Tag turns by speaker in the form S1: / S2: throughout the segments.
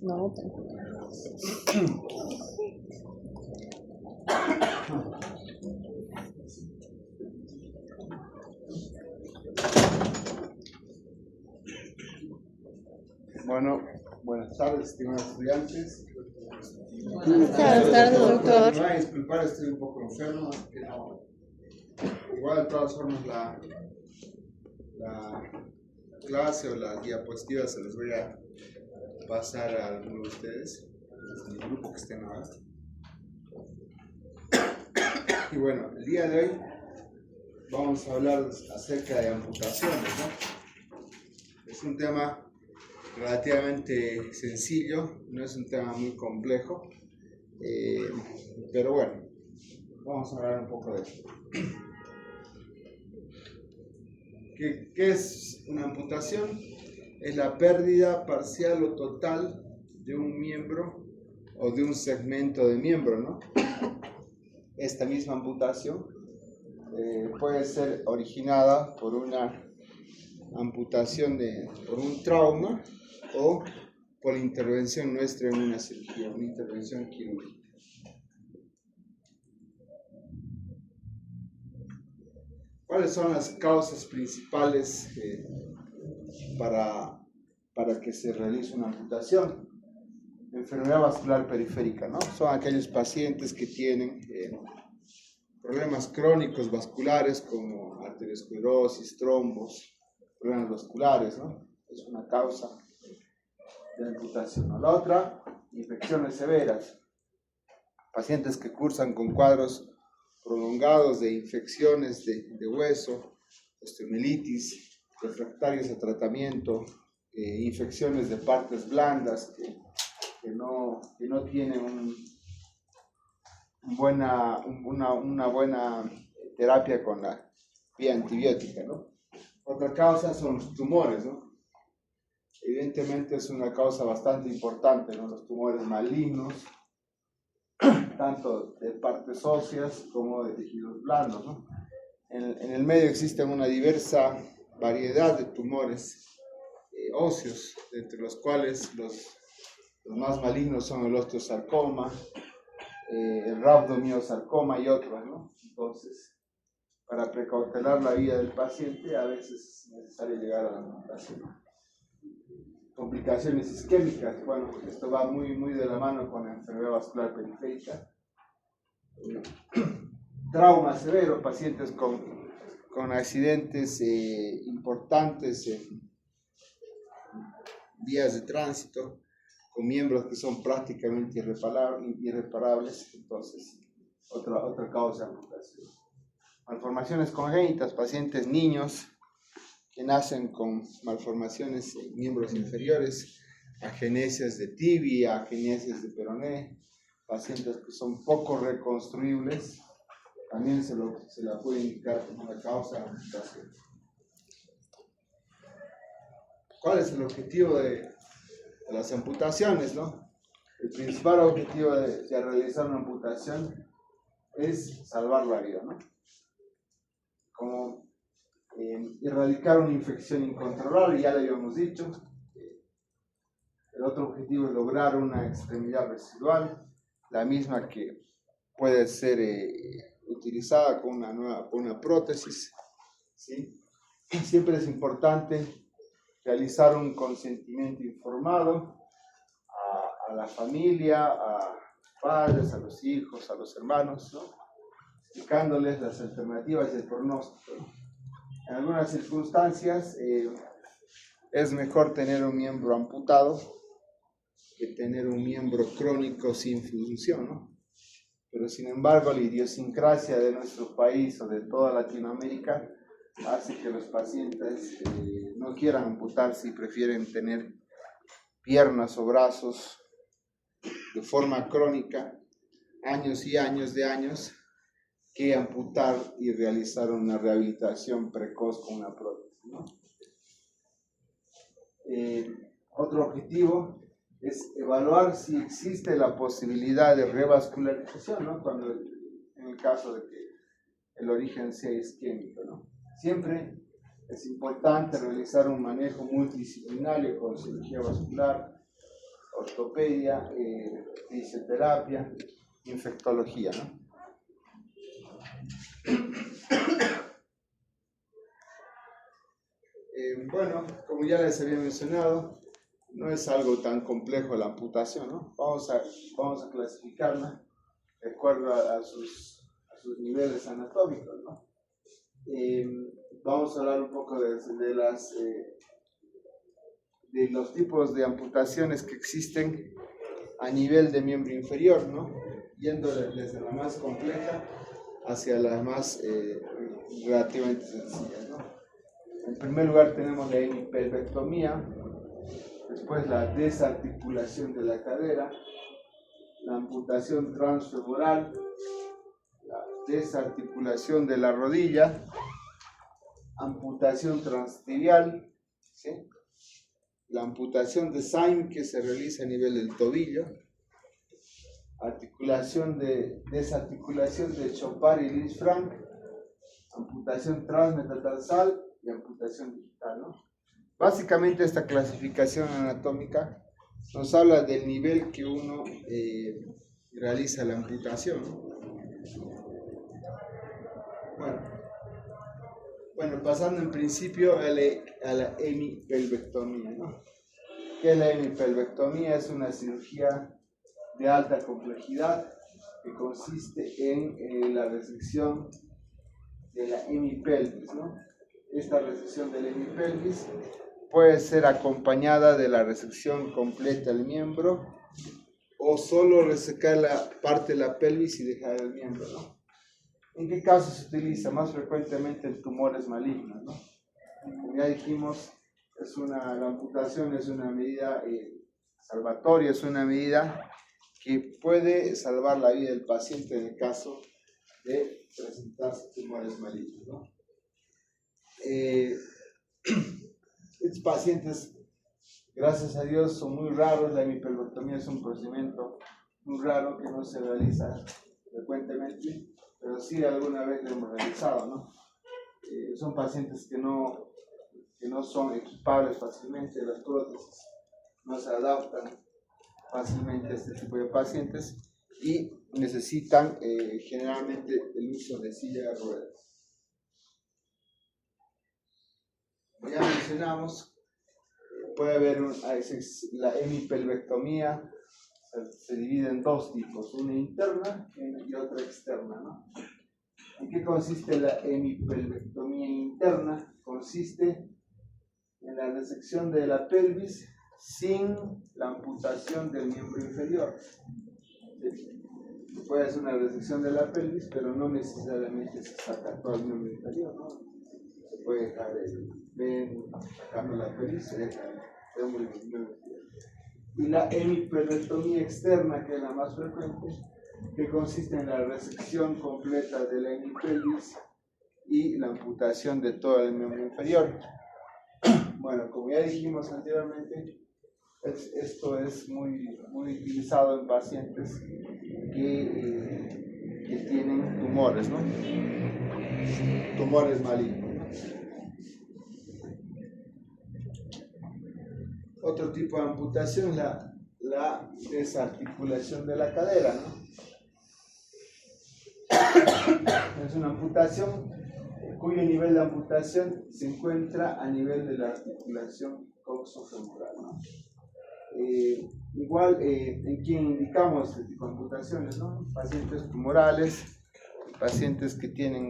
S1: No,
S2: Bueno, buenas tardes, estimados estudiantes.
S1: buenas tardes, doctor.
S2: Me voy a disculpar, estoy un poco enfermo, así que no. Igual, de todas formas, la clase o las diapositivas se las voy a pasar a algunos de ustedes, el grupo que estén ahora. Y bueno, el día de hoy vamos a hablar acerca de amputaciones, ¿no? Es un tema relativamente sencillo, no es un tema muy complejo, pero bueno, vamos a hablar un poco de esto. ¿Qué es una amputación? Es la pérdida parcial o total de un miembro o de un segmento de miembro, ¿no? Esta misma amputación puede ser originada por una amputación por un trauma o por intervención nuestra en una cirugía, una intervención quirúrgica. ¿Cuáles son las causas principales para que se realice una amputación? Enfermedad vascular periférica, ¿no? Son aquellos pacientes que tienen problemas crónicos vasculares como arteriosclerosis, trombos, problemas vasculares, ¿no? Es una causa de amputación. La otra, infecciones severas. Pacientes que cursan con cuadros prolongados de infecciones de hueso, osteomielitis, refractarios a tratamiento, infecciones de partes blandas que no tienen una buena terapia con la vía antibiótica, ¿no? Otra causa son los tumores, ¿no? Evidentemente es una causa bastante importante, ¿no? Los tumores malignos, tanto de partes óseas como de tejidos blandos, ¿no? En el medio existen una diversa variedad de tumores óseos, entre los cuales los más malignos son el osteosarcoma, el rhabdomiosarcoma y otros, ¿no? Entonces, para precautelar la vida del paciente, a veces es necesario llegar a la amputación. Complicaciones isquémicas, bueno, esto va muy de la mano con la enfermedad vascular periférica. Trauma severo, pacientes con accidentes importantes en vías de tránsito, con miembros que son prácticamente irreparables, entonces otra causa de amputación. Malformaciones congénitas, pacientes niños que nacen con malformaciones en miembros inferiores, agenesias de tibia, agenesias de peroné, pacientes que son poco reconstruibles, también se la puede indicar como una causa de amputación. ¿Cuál es el objetivo de las amputaciones, no? El principal objetivo de realizar una amputación es salvar la vida, ¿no? Como erradicar una infección incontrolable, ya lo habíamos dicho. El otro objetivo es lograr una extremidad residual, la misma que puede ser utilizada con una prótesis, ¿sí? Siempre es importante realizar un consentimiento informado a la familia, a padres, a los hijos, a los hermanos, ¿no? Explicándoles las alternativas y el pronóstico. En algunas circunstancias es mejor tener un miembro amputado que tener un miembro crónico sin función, ¿no? Pero sin embargo la idiosincrasia de nuestro país o de toda Latinoamérica hace que los pacientes no quieran amputarse y prefieren tener piernas o brazos de forma crónica, años y años de años, que amputar y realizar una rehabilitación precoz con una prótesis, ¿no? Otro objetivo es evaluar si existe la posibilidad de revascularización, ¿no? Cuando, en el caso de que el origen sea isquémico, ¿no? Siempre es importante realizar un manejo multidisciplinario con cirugía vascular, ortopedia, fisioterapia, infectología, ¿no? Bueno, como ya les había mencionado, no es algo tan complejo la amputación, ¿no? Vamos a clasificarla de acuerdo a sus niveles anatómicos, ¿no? Vamos a hablar un poco de los tipos de amputaciones que existen a nivel de miembro inferior, ¿no? Yendo desde la más compleja hacia la más relativamente sencilla, ¿no? En primer lugar tenemos la hemipelvectomía, después la desarticulación de la cadera, la amputación transfemoral, la desarticulación de la rodilla, amputación transtibial, ¿sí? La amputación de Syme que se realiza a nivel del tobillo, desarticulación de Chopard y Lisfranc, amputación transmetatarsal y amputación digital, ¿no? Básicamente esta clasificación anatómica nos habla del nivel que uno realiza la amputación, ¿no? Bueno, pasando en principio a la hemipelvectomía, ¿no? ¿Qué es la hemipelvectomía? Es una cirugía de alta complejidad que consiste en la resección de la hemipelvis, ¿no? Esta resección de la hemipelvis puede ser acompañada de la resección completa del miembro o solo resecar la parte de la pelvis y dejar el miembro, ¿no? ¿En qué caso se utiliza? Más frecuentemente en tumores malignos, ¿no? Como ya dijimos, la amputación es una medida salvatoria, es una medida que puede salvar la vida del paciente en el caso de presentarse tumores malignos, ¿no? Estos pacientes, gracias a Dios, son muy raros. La hemipelvectomía es un procedimiento muy raro que no se realiza frecuentemente, pero sí alguna vez lo hemos realizado, ¿no? Son pacientes que no son equipables fácilmente, las prótesis no se adaptan fácilmente a este tipo de pacientes y necesitan generalmente el uso de silla de ruedas. Como ya mencionamos, puede haber la hemipelvectomía, se divide en dos tipos, una interna y otra externa, ¿no? ¿En qué consiste la hemipelvectomía interna? Consiste en la resección de la pelvis sin la amputación del miembro inferior. Se puede hacer una resección de la pelvis, pero no necesariamente se saca todo el miembro inferior, ¿no? Se puede dejar sacando la pelvis, se deja el miembro inferior. Y la hemipelvectomía externa, que es la más frecuente, que consiste en la resección completa de la hemipelvis y la amputación de todo el miembro inferior. Bueno, como ya dijimos anteriormente, esto es muy utilizado en pacientes que tienen tumores, ¿no? Tumores malignos, ¿no? Otro tipo de amputación, la desarticulación de la cadera, ¿no? Es una amputación cuyo nivel de amputación se encuentra a nivel de la articulación coxofemoral, ¿no? ¿En quién indicamos este tipo de amputaciones, ¿no? Pacientes tumorales, pacientes que tienen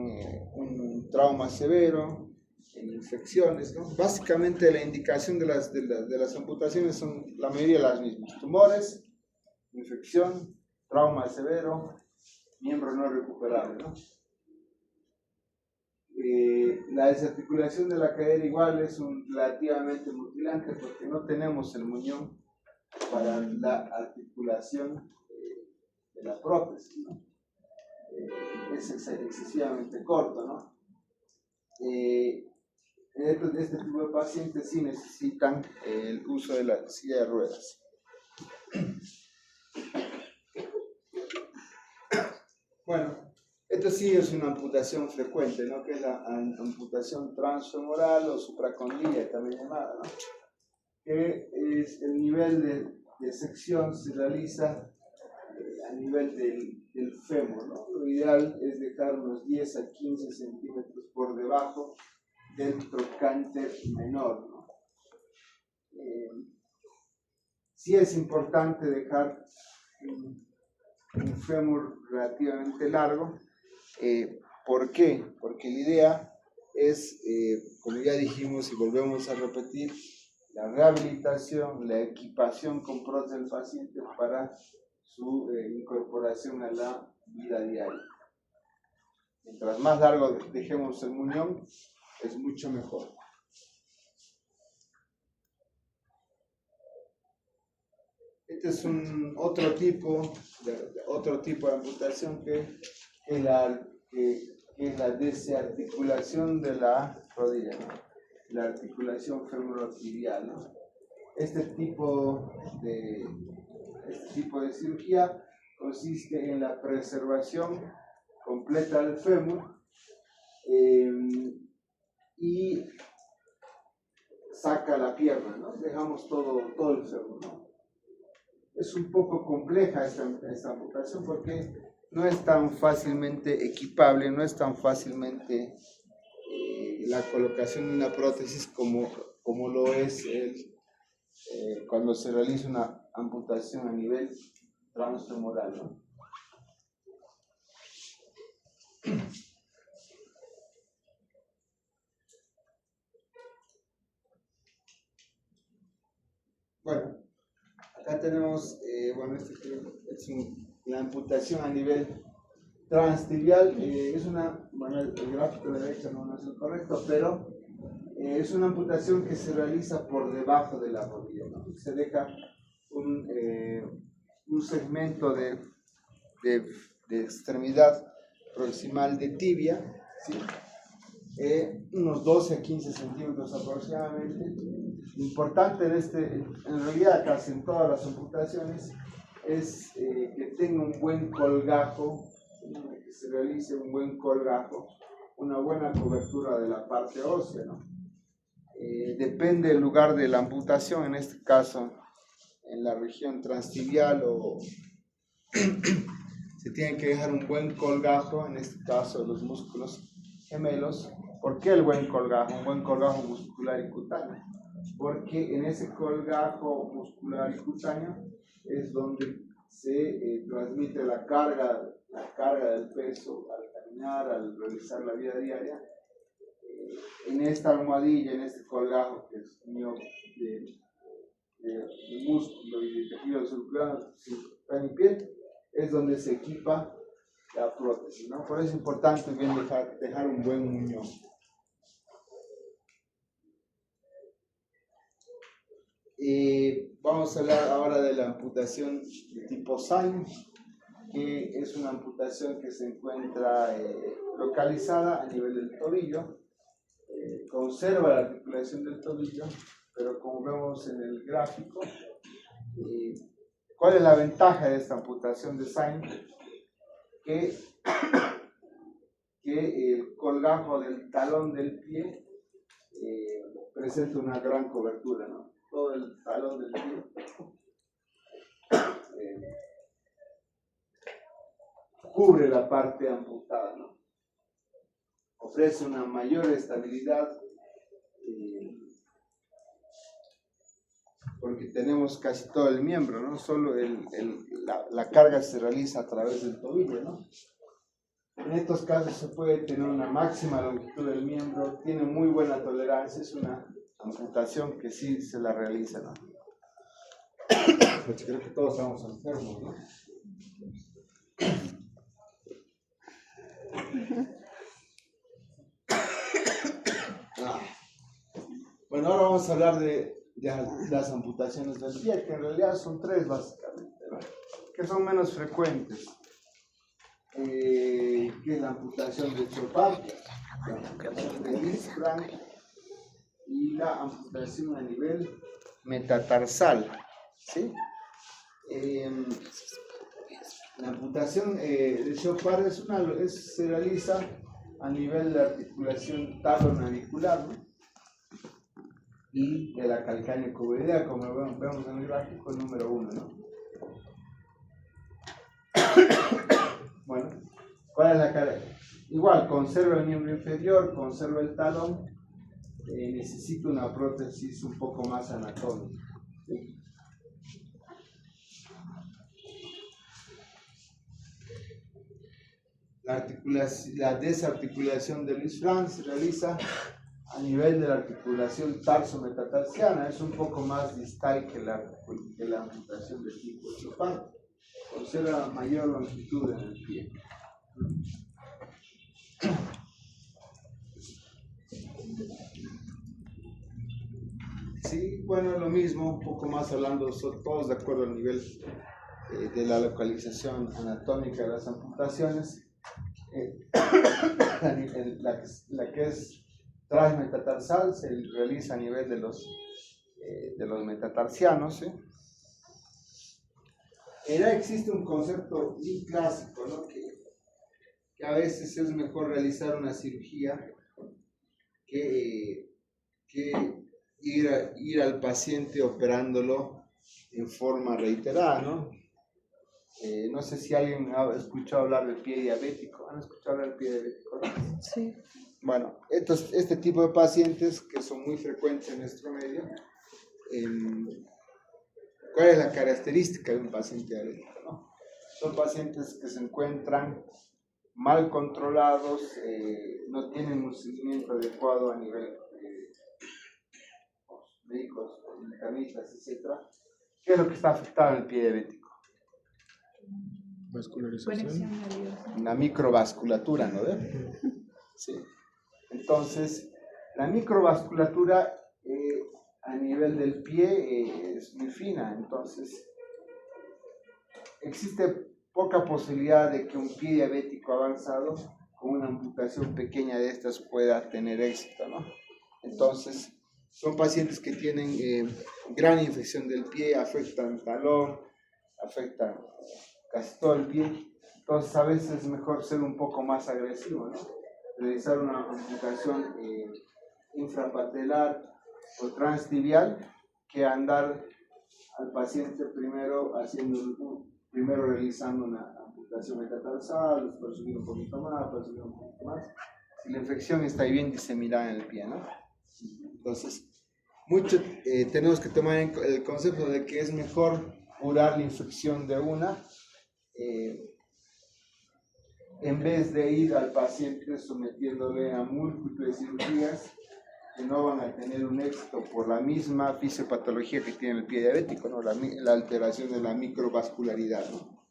S2: un trauma severo, infecciones, ¿no? Básicamente la indicación de las amputaciones son la mayoría de las mismas: tumores, infección, trauma severo, miembro no recuperable, ¿no? La desarticulación de la cadera igual es relativamente mutilante porque no tenemos el muñón para la articulación de la prótesis, ¿no? Es excesivamente corto, ¿no? Este tipo de pacientes sí necesitan el uso de la silla de ruedas. Bueno, esto sí es una amputación frecuente, ¿no? Que es la amputación transfemoral o supracondílica también llamada, ¿no? Que es el nivel de sección se realiza a nivel del fémur, ¿no? Lo ideal es dejar unos 10 a 15 centímetros por debajo del trocánter menor, ¿no? Sí es importante dejar un fémur relativamente largo. ¿Por qué? Porque la idea es, como ya dijimos y volvemos a repetir, la rehabilitación, la equipación con prótesis del paciente para su incorporación a la vida diaria. Mientras más largo dejemos el muñón, es mucho mejor. Este es otro tipo de amputación que es la desarticulación de la rodilla, ¿no? La articulación femorotibial, ¿no? Este tipo de cirugía consiste en la preservación completa del fémur y saca la pierna, ¿no? Dejamos todo el fémur, ¿no? Es un poco compleja esta amputación porque no es tan fácilmente equipable, no es tan fácilmente la colocación de una prótesis como lo es cuando se realiza una amputación a nivel transfemoral, ¿no? Bueno, acá tenemos, la amputación a nivel transtibial. El gráfico de derecha no es el correcto, pero es una amputación que se realiza por debajo de la rodilla, ¿no? Se deja un segmento de extremidad proximal de tibia, ¿sí? Unos 12 a 15 centímetros aproximadamente. Importante en realidad casi en todas las amputaciones es que tenga un buen colgajo, que se realice un buen colgajo, una buena cobertura de la parte ósea, ¿no? Depende del lugar de la amputación, en este caso en la región transtibial se tiene que dejar un buen colgajo, en este caso los músculos gemelos. ¿Por qué el buen colgajo? Un buen colgajo muscular y cutáneo. Porque en ese colgajo muscular y cutáneo es donde se transmite la carga del peso al caminar, al realizar la vida diaria. En esta almohadilla, en este colgajo que es mío de músculo y de tejido circular y piel, es donde se equipa la prótesis, ¿no? Por eso es importante bien dejar un buen muñón. Vamos a hablar ahora de la amputación de tipo SAIN, que es una amputación que se encuentra localizada a nivel del tobillo. Conserva la articulación del tobillo, pero como vemos en el gráfico, ¿cuál es la ventaja de esta amputación de SAIN? Que el colgajo del talón del pie presenta una gran cobertura, ¿no? Todo el talón del pie cubre la parte amputada, ¿no? Ofrece una mayor estabilidad porque tenemos casi todo el miembro, ¿no? Solo la carga se realiza a través del tobillo, ¿no? En estos casos se puede tener una máxima longitud del miembro, tiene muy buena tolerancia, es una amputación que sí se la realiza, ¿no? Pues creo que todos estamos enfermos, ¿no? Bueno, ahora vamos a hablar de las amputaciones del pie, que en realidad son tres básicamente, ¿no? Que son menos frecuentes. Que es la amputación de Chopin, la amputación de Hirschsprung y la amputación a nivel metatarsal, ¿sí? La amputación de Chopin se realiza a nivel de articulación talonauricular, ¿no? y de la calcánea cuboidea, como vemos en el gráfico número 1, ¿no? Bueno, ¿cuál es la cara? Igual, conserva el miembro inferior, conserva el talón, necesita una prótesis un poco más anatómica, ¿sí? La desarticulación de Louis Franz se realiza a nivel de la articulación tarso-metatarsiana, es un poco más distal que la amputación del tipo Chopin, conserva mayor longitud en el pie. Sí, bueno, lo mismo, un poco más hablando, son todos de acuerdo al nivel de la localización anatómica de las amputaciones. La que es transmetatarsal se realiza a nivel de los metatarsianos, ¿sí? Existe un concepto muy clásico, ¿no? que a veces es mejor realizar una cirugía que ir al paciente operándolo en forma reiterada, ¿no? No sé si alguien ha escuchado hablar del pie diabético. ¿Han escuchado hablar del pie diabético, no?
S1: Sí.
S2: Bueno, este tipo de pacientes que son muy frecuentes en nuestro medio, ¿cuál es la característica de un paciente diabético, no? Son pacientes que se encuentran mal controlados, no tienen un seguimiento adecuado a nivel médicos, internistas, etc. ¿Qué es lo que está afectado en el pie diabético?
S3: Vascularización.
S2: La microvasculatura, ¿no ve? Sí. Entonces, la microvasculatura a nivel del pie es muy fina, entonces existe poca posibilidad de que un pie diabético avanzado con una amputación pequeña de estas pueda tener éxito, ¿no? Entonces, son pacientes que tienen gran infección del pie, afectan el talón, afectan casi todo el pie. Entonces, a veces es mejor ser un poco más agresivo, ¿no? Realizar una amputación infrapatelar o transtibial que andar al paciente primero realizando una amputación metatarsal, después subir un poquito más, después subir un poquito más, si la infección está bien diseminada en el pie, ¿no? Entonces, tenemos que tomar el concepto de que es mejor curar la infección de una en vez de ir al paciente sometiéndole a múltiples cirugías que no van a tener un éxito por la misma fisiopatología que tiene el pie diabético, ¿no? La alteración de la microvascularidad, ¿no?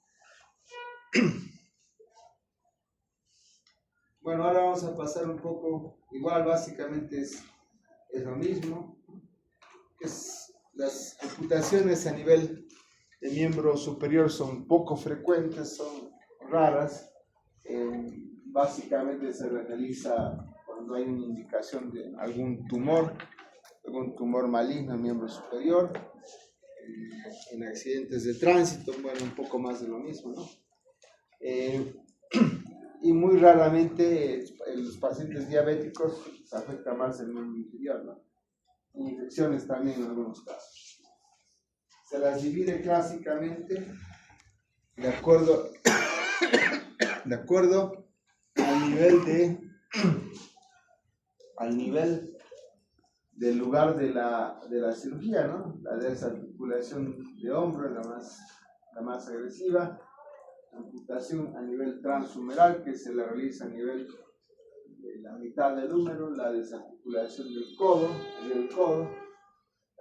S2: Bueno, ahora vamos a pasar un poco, igual básicamente es lo mismo, las amputaciones a nivel de miembro superior son poco frecuentes, son raras, básicamente se realiza cuando hay una indicación de algún tumor maligno en miembro superior, en accidentes de tránsito, bueno, un poco más de lo mismo, ¿no? Y muy raramente en los pacientes diabéticos se afecta más el miembro inferior, ¿no? Infecciones también en algunos casos. Se las divide clásicamente de acuerdo al nivel del lugar de la cirugía, ¿no? La desarticulación de hombro es la más agresiva, la amputación a nivel transhumeral que se la realiza a nivel de la mitad del húmero, la desarticulación del codo,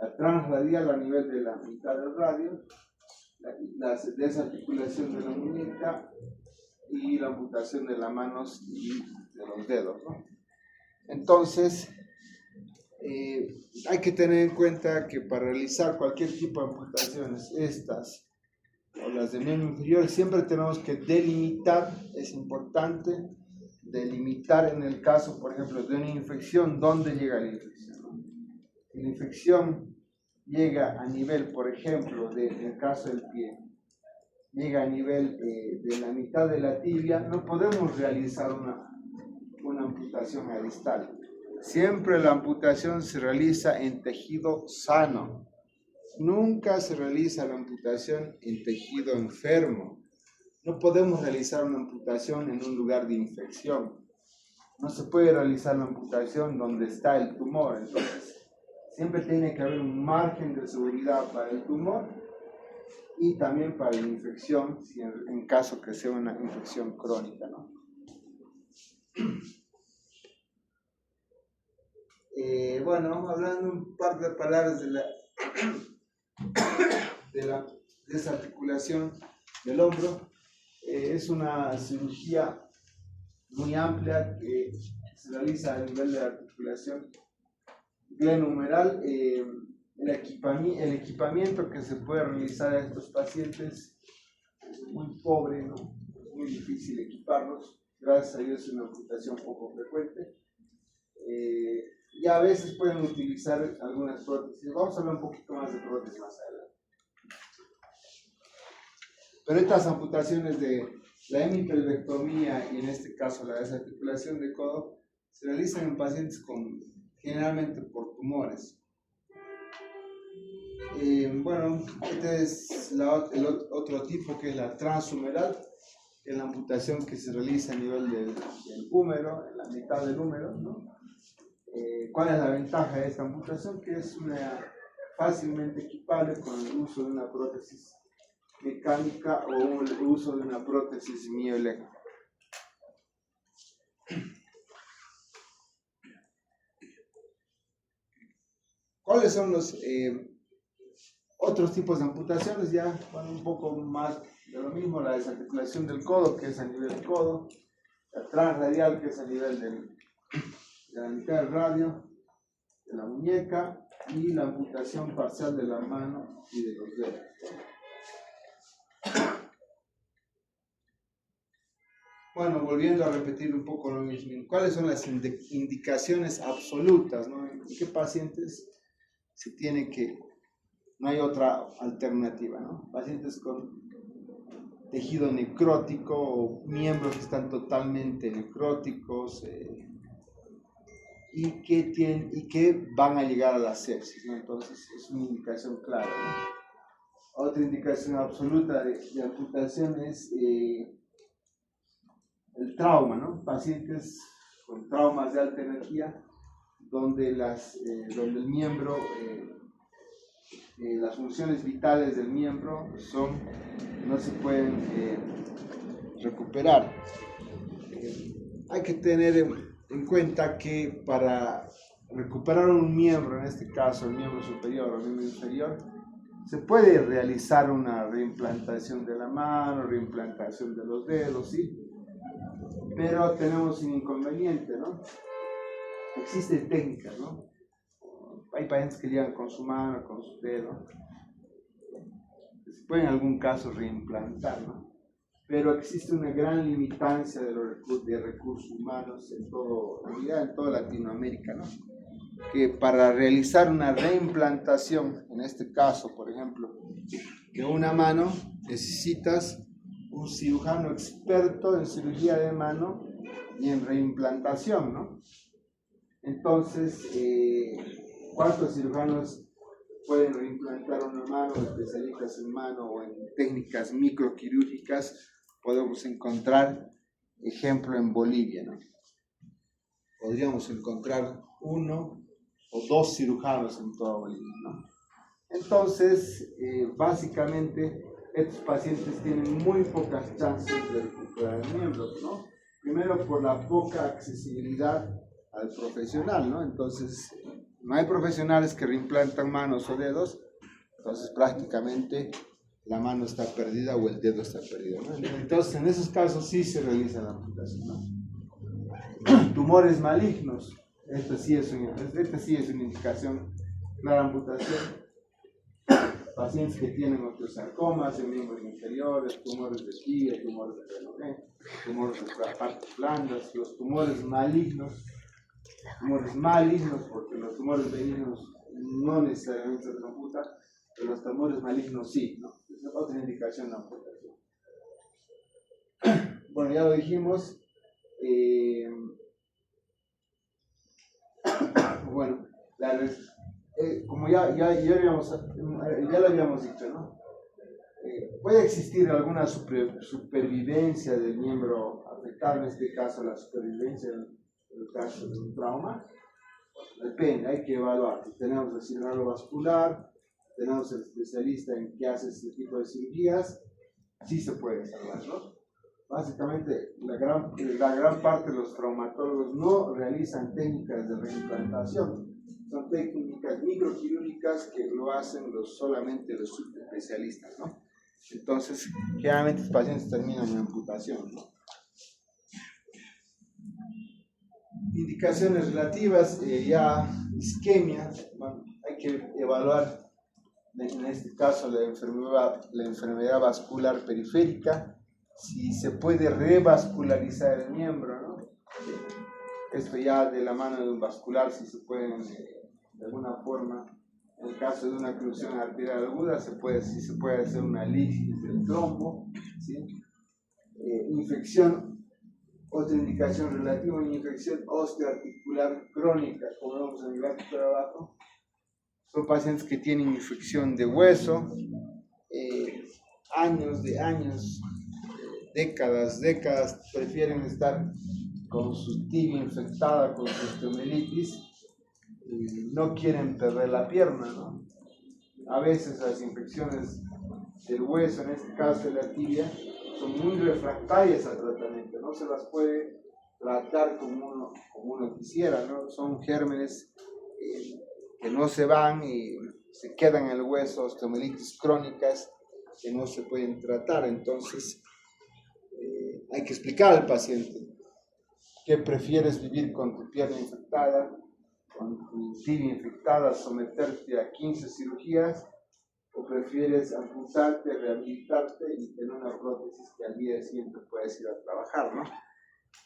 S2: la transradial a nivel de la mitad del radio, la desarticulación de la muñeca y la amputación de las manos y de los dedos, ¿no? Entonces, hay que tener en cuenta que para realizar cualquier tipo de amputaciones, estas o las de miembro inferior, siempre tenemos que delimitar, es importante delimitar en el caso, por ejemplo, de una infección, dónde llega la infección, ¿no? Si la infección llega a nivel, por ejemplo, en el caso del pie, llega a nivel de la mitad de la tibia, no podemos realizar una amputación a distal. siempre la amputación se realiza en tejido sano. Nunca se realiza la amputación en tejido enfermo. No podemos realizar una amputación en un lugar de infección. No se puede realizar la amputación donde está el tumor. Entonces, siempre tiene que haber un margen de seguridad para el tumor y también para la infección, si en caso que sea una infección crónica, ¿no? Bueno, hablando un par de palabras de la desarticulación del hombro, es una cirugía muy amplia que se realiza a nivel de la articulación glenohumeral. El equipamiento que se puede realizar a estos pacientes es muy pobre, ¿no? Es muy difícil equiparlos. Gracias a Dios es una amputación poco frecuente. Y a veces pueden utilizar algunas prótesis. Vamos a hablar un poquito más de prótesis más adelante. Pero estas amputaciones de la hemipelvectomía y en este caso la desarticulación de codo se realizan en pacientes generalmente por tumores. Bueno, este es el otro tipo, que es la transhumeral, que es la amputación que se realiza a nivel del húmero, en la mitad del húmero, ¿no? ¿Cuál es la ventaja de esta amputación? Que es fácilmente equipable con el uso de una prótesis mecánica o el uso de una prótesis mioeléctrica. ¿Cuáles son los otros tipos de amputaciones? Ya, bueno, un poco más de lo mismo: la desarticulación del codo, que es a nivel del codo; la transradial, que es a nivel de la mitad del radio, de la muñeca; y la amputación parcial de la mano y de los dedos. Bueno, volviendo a repetir un poco lo mismo, ¿cuáles son las indicaciones absolutas, ¿no? ¿En qué pacientes se tiene que, no hay otra alternativa, ¿no? Pacientes con tejido necrótico o miembros que están totalmente necróticos y que van a llegar a la sepsis, ¿no? Entonces es una indicación clara, ¿no? Otra indicación absoluta de amputación es el trauma, ¿no? Pacientes con traumas de alta energía, donde el miembro, las funciones vitales del miembro no se pueden recuperar. Hay que tener en cuenta que para recuperar un miembro, en este caso el miembro superior o el miembro inferior, se puede realizar una reimplantación de la mano, reimplantación de los dedos, ¿sí? Pero tenemos un inconveniente, ¿no? Existen técnicas, ¿no? Hay pacientes que llegan con su mano, con su dedo, que se puede en algún caso reimplantar, ¿no? Pero existe una gran limitancia de recursos humanos en toda Latinoamérica, ¿no? Que para realizar una reimplantación, en este caso, por ejemplo, de una mano, necesitas un cirujano experto en cirugía de mano y en reimplantación, ¿no? Entonces, ¿cuántos cirujanos pueden reimplantar una mano, especialistas en mano o en técnicas microquirúrgicas? Podemos encontrar ejemplo en Bolivia, ¿no? Podríamos encontrar 1 o 2 cirujanos en toda Bolivia, ¿no? Entonces, básicamente, estos pacientes tienen muy pocas chances de recuperar el miembro, ¿no? Primero, por la poca accesibilidad al profesional, ¿no? Entonces, no hay profesionales que reimplantan manos o dedos, entonces prácticamente la mano está perdida o el dedo está perdido, ¿no? Entonces, en esos casos sí se realiza la amputación, ¿no? Tumores malignos, esta sí es una indicación clara de amputación. Pacientes que tienen osteosarcomas en miembros inferiores, tumores de tibia, tumores de relojé, tumores de las partes blandas, los tumores malignos, porque los tumores benignos no necesariamente se amputan, pero los tumores malignos sí, ¿no? Es otra indicación de amputación. Bueno, ya lo dijimos. Bueno, como ya lo habíamos dicho, ¿no? Puede existir alguna supervivencia del miembro afectado, en este caso la supervivencia en el caso de un trauma. Depende, hay que evaluar. Tenemos el cirujano vascular, tenemos el especialista en que hace este tipo de cirugías, sí se puede salvar, ¿no? Básicamente, la gran parte de los traumatólogos no realizan técnicas de reimplantación, son técnicas microquirúrgicas que lo hacen solamente los subespecialistas, ¿no? Entonces, generalmente los pacientes terminan en amputación, ¿no? Indicaciones relativas, ya isquemia, bueno, hay que evaluar en este caso la enfermedad vascular periférica, si se puede revascularizar el miembro, ¿no? Esto ya de la mano de un vascular, si se pueden de alguna forma, en el caso de una oclusión arterial aguda, si se puede hacer una lisis del trombo, ¿sí? Infección. Otra indicación relativa a una infección osteoarticular crónica, como vemos en el gráfico de abajo, son pacientes que tienen infección de hueso, años, décadas, prefieren estar con su tibia infectada, con su osteomielitis, y no quieren perder la pierna, ¿no? A veces las infecciones del hueso, en este caso de la tibia, son muy refractarias al tratamiento, no se las puede tratar como uno quisiera, ¿no? Son gérmenes que no se van y se quedan en el hueso, osteomielitis crónicas que no se pueden tratar. Entonces hay que explicar al paciente que prefieres vivir con tu pierna infectada, con tu tibia infectada, someterte a 15 cirugías, o prefieres amputarte, rehabilitarte y tener una prótesis que al día siguiente puedes ir a trabajar, ¿no?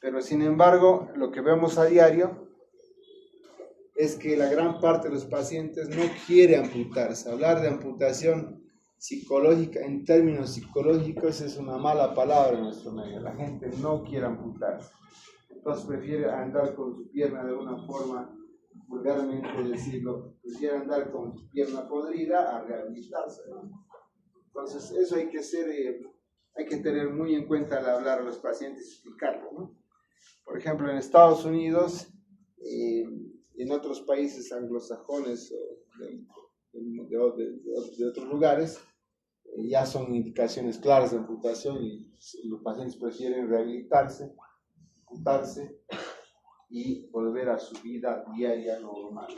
S2: Pero sin embargo, lo que vemos a diario es que la gran parte de los pacientes no quiere amputarse. Hablar de amputación psicológica, en términos psicológicos, es una mala palabra en nuestro medio. La gente no quiere amputarse. Entonces prefiere andar con su pierna de alguna forma, vulgarmente decirlo, prefiere andar con su pierna podrida a rehabilitarse, ¿no? Entonces eso hay que tener muy en cuenta al hablar a los pacientes y explicarlo, ¿no? Por ejemplo, en Estados Unidos y en otros países anglosajones o de otros lugares, ya son indicaciones claras de amputación y los pacientes prefieren rehabilitarse, amputarse y volver a su vida diaria normal.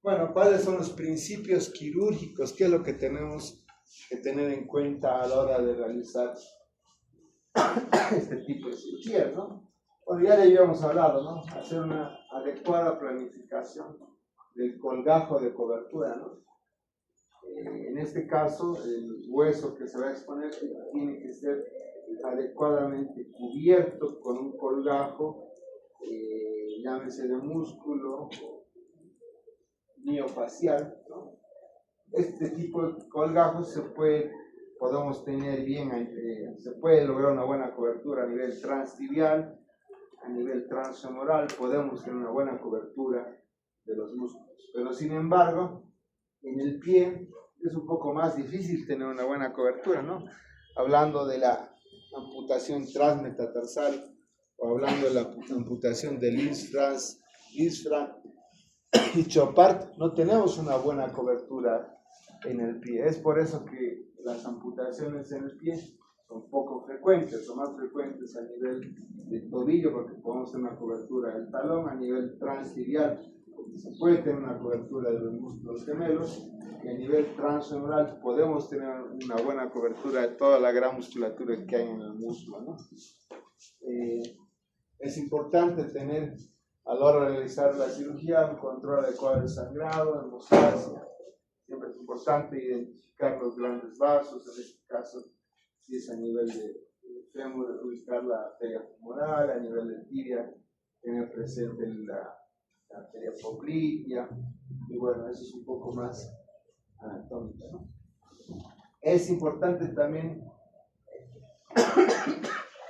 S2: Bueno, ¿cuáles son los principios quirúrgicos? ¿Qué es lo que tenemos que tener en cuenta a la hora de realizar este tipo de cirugías, ¿no? Bueno, ya le habíamos hablado, ¿no? Hacer una adecuada planificación del colgajo de cobertura, ¿no? En este caso, el hueso que se va a exponer tiene que ser adecuadamente cubierto con un colgajo, llámese de músculo o miofacial, ¿no? Este tipo de colgajos podemos tener se puede lograr una buena cobertura a nivel transtibial, a nivel transfemoral, podemos tener una buena cobertura de los músculos, pero sin embargo, en el pie es un poco más difícil tener una buena cobertura, ¿no? Hablando de la amputación transmetatarsal o hablando de la amputación del Lisfranc y Chopard, no tenemos una buena cobertura en el pie. Es por eso que las amputaciones en el pie son poco frecuentes, son más frecuentes a nivel de tobillo porque podemos tener una cobertura del talón, a nivel transtibial porque se puede tener una cobertura de los músculos gemelos, y a nivel transfemoral podemos tener una buena cobertura de toda la gran musculatura que hay en el músculo, ¿no? Es importante tener a la hora de realizar la cirugía un control adecuado del sangrado, hemostasia. Siempre es importante identificar los grandes vasos, en este caso, si es a nivel de fémur, ubicar la arteria femoral, a nivel de tibia, tener presente la arteria poplitea, y bueno, eso es un poco más anatómico, ¿no? Es importante también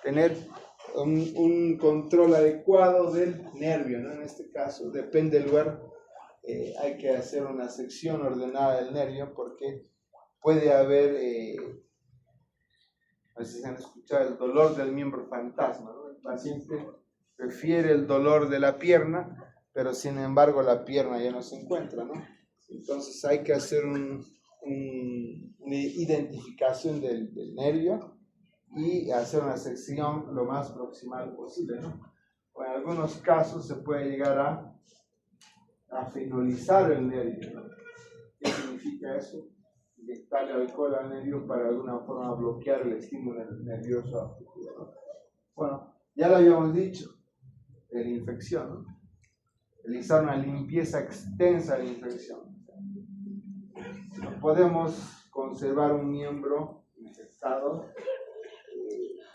S2: tener un control adecuado del nervio, ¿no? En este caso, depende del lugar, hay que hacer una sección ordenada del nervio porque puede haber, no sé si han escuchado, el dolor del miembro fantasma, ¿no? El paciente prefiere el dolor de la pierna, pero sin embargo la pierna ya no se encuentra, ¿no? Entonces hay que hacer una identificación del nervio y hacer una sección lo más proximal posible, ¿no? O en algunos casos se puede llegar a fenolizar el nervio, ¿no? ¿Qué significa eso? Inyectarle alcohol al nervio para de alguna forma bloquear el estímulo nervioso a futuro, ¿no? Bueno, ya lo habíamos dicho, de la infección, ¿no? Realizar una limpieza extensa de la infección. No podemos conservar un miembro infectado.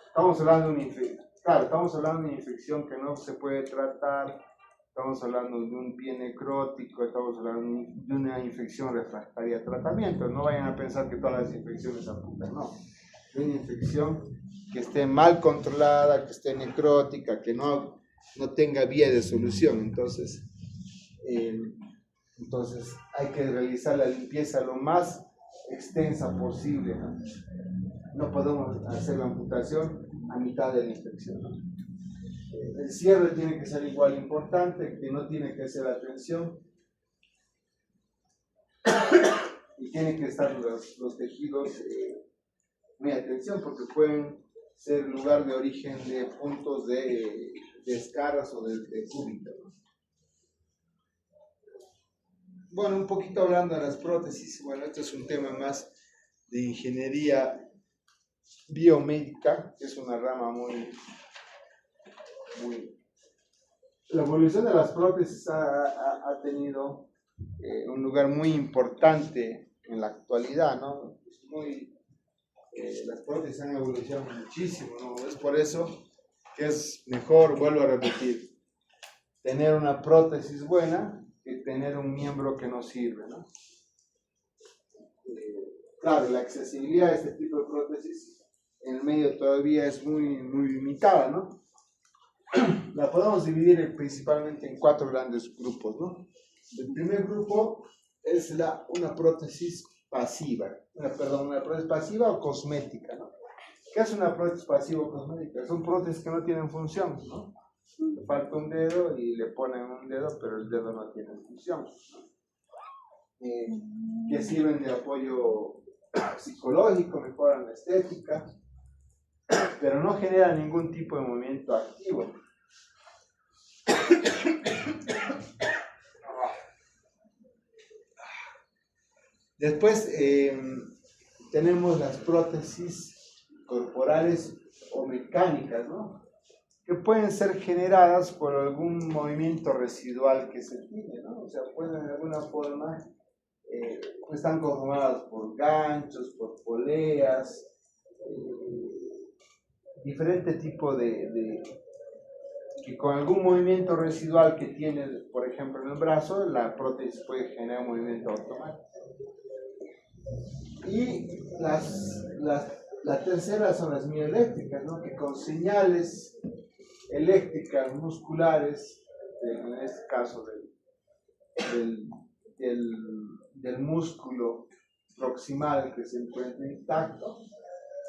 S2: Estamos hablando de una infección. Claro, estamos hablando de una infección que no se puede tratar. Estamos hablando de un pie necrótico. Estamos hablando de una infección refractaria a tratamiento. No vayan a pensar que todas las infecciones amputan, no. De una infección que esté mal controlada, que esté necrótica, que no tenga vía de solución. Entonces hay que realizar la limpieza lo más extensa posible, ¿no? No podemos hacer la amputación a mitad de la infección, ¿no? El cierre tiene que ser igual importante, que no tiene que ser la tensión y tienen que estar los tejidos muy atención porque pueden ser lugar de origen de puntos de escaras o de cúbitos, ¿no? Bueno, un poquito hablando de las prótesis, bueno, este es un tema más de ingeniería biomédica, que es una rama muy... La evolución de las prótesis ha tenido un lugar muy importante en la actualidad, ¿no? Las prótesis han evolucionado muchísimo, ¿no? Es por eso que es mejor, vuelvo a repetir, tener una prótesis buena que tener un miembro que no sirve, ¿no? Claro, la accesibilidad de este tipo de prótesis en el medio todavía es muy limitada, ¿no? La podemos dividir principalmente en 4 grandes grupos, ¿no? El primer grupo es una prótesis pasiva, una prótesis pasiva o cosmética, ¿no? ¿Qué es una prótesis pasiva o cosmética? Son prótesis que no tienen función, ¿no? Le falta un dedo y le ponen un dedo, pero el dedo no tiene función, ¿no? Que sirven de apoyo psicológico, mejoran la estética, pero no generan ningún tipo de movimiento activo. Después tenemos las prótesis corporales o mecánicas, ¿no? Que pueden ser generadas por algún movimiento residual que se tiene, ¿no? O sea, pueden de alguna forma, están conformadas por ganchos, por poleas, diferente tipo que con algún movimiento residual que tiene, por ejemplo, en el brazo, la prótesis puede generar un movimiento automático. Y la tercera son las mioeléctricas, ¿no? Que con señales eléctricas musculares, en este caso del músculo proximal que se encuentra intacto,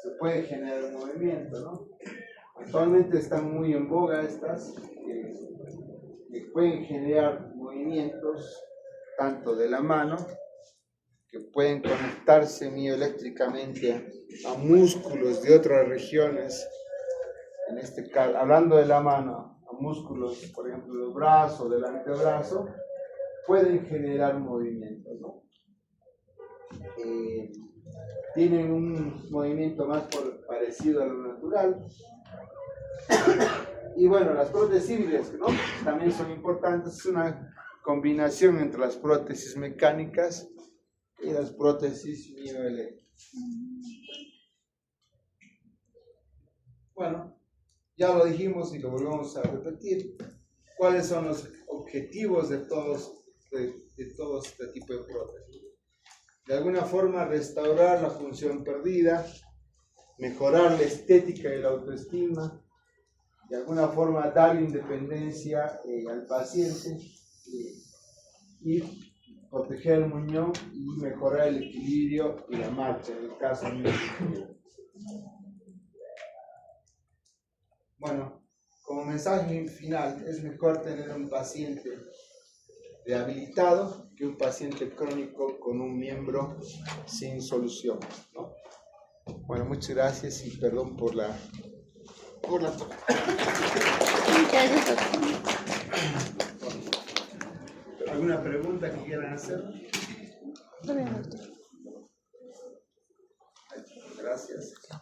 S2: se puede generar un movimiento, ¿no? Actualmente están muy en boga estas, que pueden generar movimientos tanto de la mano, que pueden conectarse mioeléctricamente a músculos de otras regiones, en este caso, hablando de la mano, a músculos, por ejemplo, del brazo, del antebrazo, pueden generar movimientos, ¿no? Tienen un movimiento más parecido a lo natural. Y bueno, las prótesis híbridas, ¿no? También son importantes, es una combinación entre las prótesis mecánicas y las prótesis mioeléctricas. Bueno, ya lo dijimos y lo volvemos a repetir. ¿Cuáles son los objetivos de todo este tipo de prótesis? De alguna forma restaurar la función perdida, mejorar la estética y la autoestima, de alguna forma dar independencia al paciente y proteger el muñón y mejorar el equilibrio y la marcha, en el caso mío. Bueno, como mensaje final, es mejor tener un paciente rehabilitado que un paciente crónico con un miembro sin solución, ¿no? Bueno, muchas gracias y perdón por la
S1: Muchas gracias, doctor.
S2: ¿Alguna pregunta que quieran hacer?
S1: No veo, doctor.